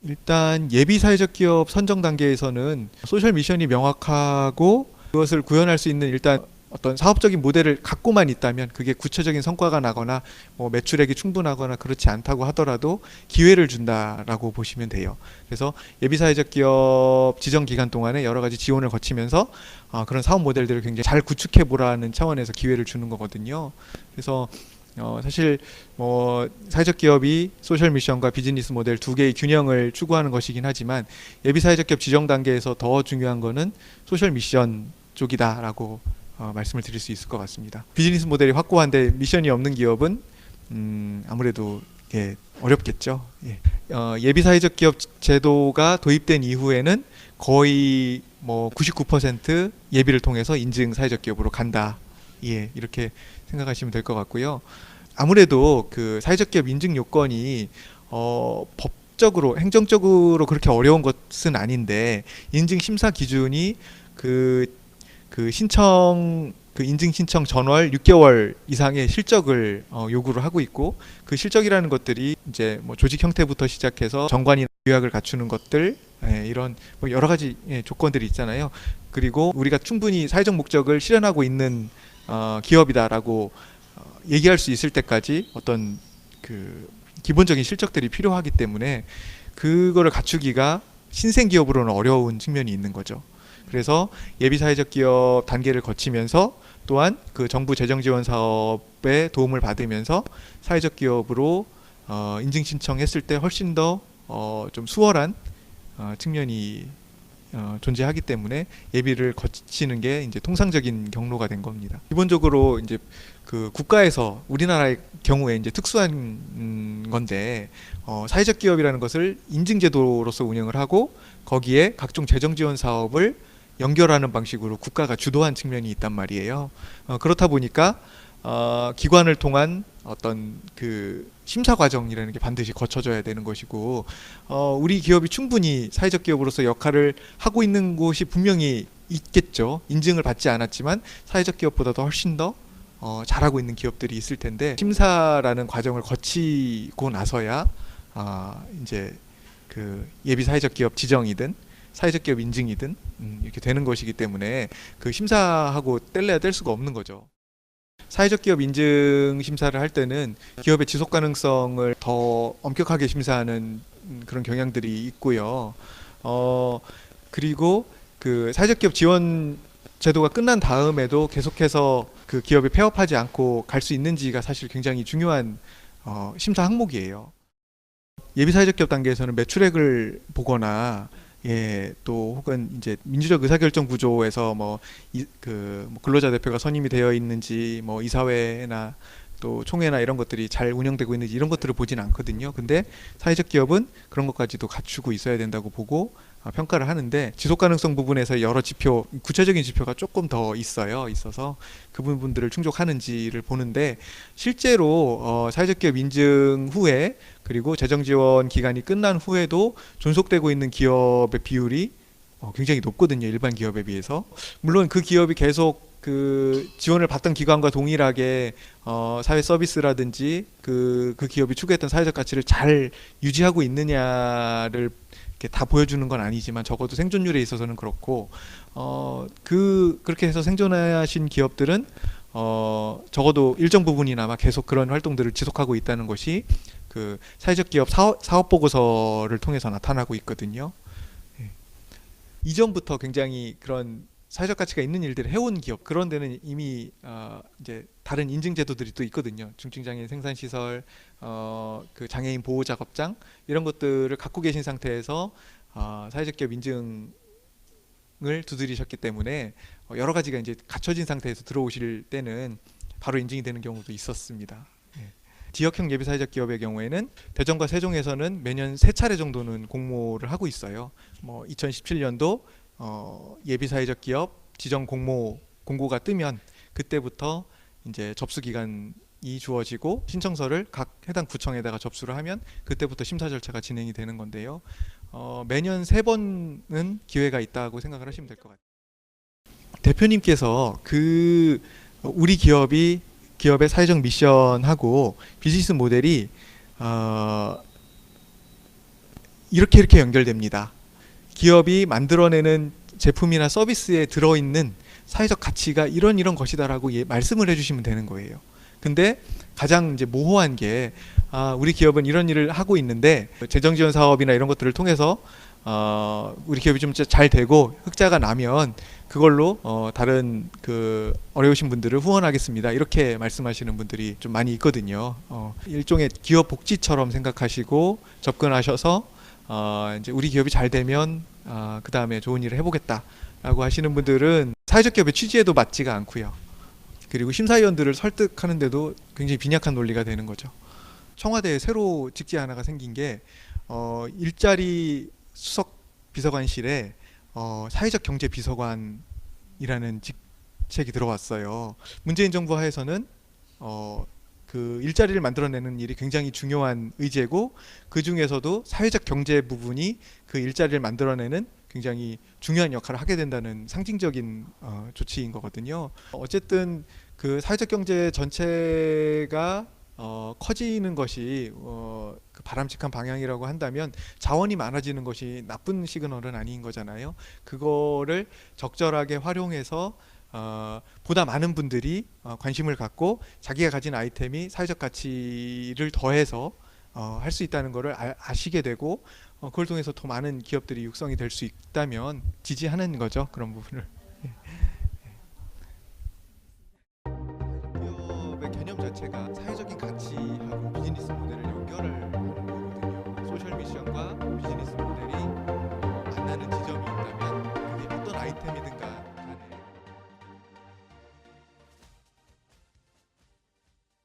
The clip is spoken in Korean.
일단 예비 사회적 기업 선정 단계에서는 소셜 미션이 명확하고 그것을 구현할 수 있는 일단 어떤 사업적인 모델을 갖고만 있다면 그게 구체적인 성과가 나거나 뭐 매출액이 충분하거나 그렇지 않다고 하더라도 기회를 준다라고 보시면 돼요. 그래서 예비 사회적 기업 지정 기간 동안에 여러 가지 지원을 거치면서 그런 사업 모델들을 굉장히 잘 구축해 보라는 차원에서 기회를 주는 거거든요. 그래서 사실 뭐 사회적 기업이 소셜 미션과 비즈니스 모델 두 개의 균형을 추구하는 것이긴 하지만 예비 사회적 기업 지정 단계에서 더 중요한 거는 소셜 미션 쪽이다라고 말씀을 드릴 수 있을 것 같습니다. 비즈니스 모델이 확고한데 미션이 없는 기업은 아무래도 어렵겠죠. 예비 사회적 기업 제도가 도입된 이후에는 거의 뭐 99% 예비를 통해서 인증 사회적 기업으로 간다. 이렇게 생각하시면 될 것 같고요. 아무래도 그 사회적 기업 인증 요건이 법적으로 행정적으로 그렇게 어려운 것은 아닌데 인증 심사 기준이 그 인증 신청 전월 6개월 이상의 실적을 요구를 하고 있고 그 실적이라는 것들이 이제 뭐 조직 형태부터 시작해서 정관이나 규약을 갖추는 것들 이런 뭐 여러 가지 조건들이 있잖아요. 그리고 우리가 충분히 사회적 목적을 실현하고 있는 기업이다라고 얘기할 수 있을 때까지 어떤 그 기본적인 실적들이 필요하기 때문에 그거를 갖추기가 신생 기업으로는 어려운 측면이 있는 거죠. 그래서 예비 사회적 기업 단계를 거치면서 또한 그 정부 재정 지원 사업에 도움을 받으면서 사회적 기업으로 인증 신청했을 때 훨씬 더 좀 수월한 측면이 존재하기 때문에 예비를 거치는 게 이제 통상적인 경로가 된 겁니다. 기본적으로 이제 그 국가에서 우리나라의 경우에 이제 특수한 건데 사회적 기업이라는 것을 인증제도로서 운영을 하고 거기에 각종 재정 지원 사업을 연결하는 방식으로 국가가 주도한 측면이 있단 말이에요. 그렇다 보니까 기관을 통한 어떤 그 심사 과정이라는 게 반드시 거쳐져야 되는 것이고 우리 기업이 충분히 사회적 기업으로서 역할을 하고 있는 곳이 분명히 있겠죠. 인증을 받지 않았지만 사회적 기업보다도 훨씬 더 잘하고 있는 기업들이 있을 텐데 심사라는 과정을 거치고 나서야 이제 그 예비 사회적 기업 지정이든 사회적 기업 인증이든 이렇게 되는 것이기 때문에 그 심사하고 뗄래야 뗄 수가 없는 거죠. 사회적 기업 인증 심사를 할 때는 기업의 지속 가능성을 더 엄격하게 심사하는 그런 경향들이 있고요. 그리고 그 사회적 기업 지원 제도가 끝난 다음에도 계속해서 그 기업이 폐업하지 않고 갈 수 있는지가 사실 굉장히 중요한 심사 항목이에요. 예비 사회적 기업 단계에서는 매출액을 보거나 또 혹은 이제 민주적 의사결정 구조에서 뭐 근로자 대표가 선임이 되어 있는지 뭐 이사회나 또 총회나 이런 것들이 잘 운영되고 있는지 이런 것들을 보진 않거든요. 근데 사회적 기업은 그런 것까지도 갖추고 있어야 된다고 보고 평가를 하는데 지속 가능성 부분에서 여러 지표, 구체적인 지표가 조금 더 있어서 그 부분들을 충족하는지를 보는데 실제로 사회적 기업 인증 후에 그리고 재정 지원 기간이 끝난 후에도 존속되고 있는 기업의 비율이 굉장히 높거든요. 일반 기업에 비해서. 물론 그 기업이 계속 그 지원을 받던 기관과 동일하게 사회 서비스라든지 그 기업이 추구했던 사회적 가치를 잘 유지하고 있느냐를 이렇게 다 보여주는 건 아니지만 적어도 생존율에 있어서는 그렇고 그렇게 해서 생존하신 기업들은 적어도 일정 부분이나마 계속 그런 활동들을 지속하고 있다는 것이 그 사회적 기업 사업 보고서를 통해서 나타나고 있거든요. 이전부터 굉장히 그런 사회적 가치가 있는 일들을 해온 기업 그런 데는 이미 이제 다른 인증 제도들이 또 있거든요. 중증장애인 생산시설, 그 장애인 보호 작업장 이런 것들을 갖고 계신 상태에서 사회적 기업 인증을 두드리셨기 때문에 여러 가지가 이제 갖춰진 상태에서 들어오실 때는 바로 인증이 되는 경우도 있었습니다. 지역형 예비 사회적 기업의 경우에는 대전과 세종에서는 매년 3차례 정도는 공모를 하고 있어요. 뭐 2017년도 예비 사회적 기업 지정 공고가 뜨면 그때부터 이제 접수 기간이 주어지고 신청서를 각 해당 구청에다가 접수를 하면 그때부터 심사 절차가 진행이 되는 건데요. 매년 3번은 기회가 있다고 생각을 하시면 될 것 같아요. 대표님께서 우리 기업의 사회적 미션하고 비즈니스 모델이 이렇게 연결됩니다. 기업이 만들어내는 제품이나 서비스에 들어있는 사회적 가치가 이런 것이다라고 말씀을 해주시면 되는 거예요. 근데 가장 이제 모호한 게 우리 기업은 이런 일을 하고 있는데 재정 지원 사업이나 이런 것들을 통해서 우리 기업이 좀 잘 되고 흑자가 나면 그걸로 다른 그 어려우신 분들을 후원하겠습니다. 이렇게 말씀하시는 분들이 좀 많이 있거든요. 일종의 기업 복지처럼 생각하시고 접근하셔서 이제 우리 기업이 잘 되면 그 다음에 좋은 일을 해보겠다라고 하시는 분들은 사회적 기업의 취지에도 맞지가 않고요. 그리고 심사위원들을 설득하는데도 굉장히 빈약한 논리가 되는 거죠. 청와대에 새로 직제 하나가 생긴 게 일자리 수석 비서관실에 사회적 경제 비서관이라는 직책이 들어왔어요. 문재인 정부 하에서는 그 일자리를 만들어내는 일이 굉장히 중요한 의제고 그 중에서도 사회적 경제 부분이 그 일자리를 만들어내는 굉장히 중요한 역할을 하게 된다는 상징적인 조치인 거거든요. 어쨌든 그 사회적 경제 전체가 커지는 것이 그 바람직한 방향이라고 한다면 자원이 많아지는 것이 나쁜 시그널은 아닌 거잖아요. 그거를 적절하게 활용해서 보다 많은 분들이 관심을 갖고 자기가 가진 아이템이 사회적 가치를 더해서 할 수 있다는 것을 아시게 되고 그걸 통해서 더 많은 기업들이 육성이 될 수 있다면 지지하는 거죠. 그런 부분을. 기업의 개념 자체가 사회적인 가치하고 비즈니스 모델을 연결을 하는 거거든요. 소셜 미션과 비즈니스 모델이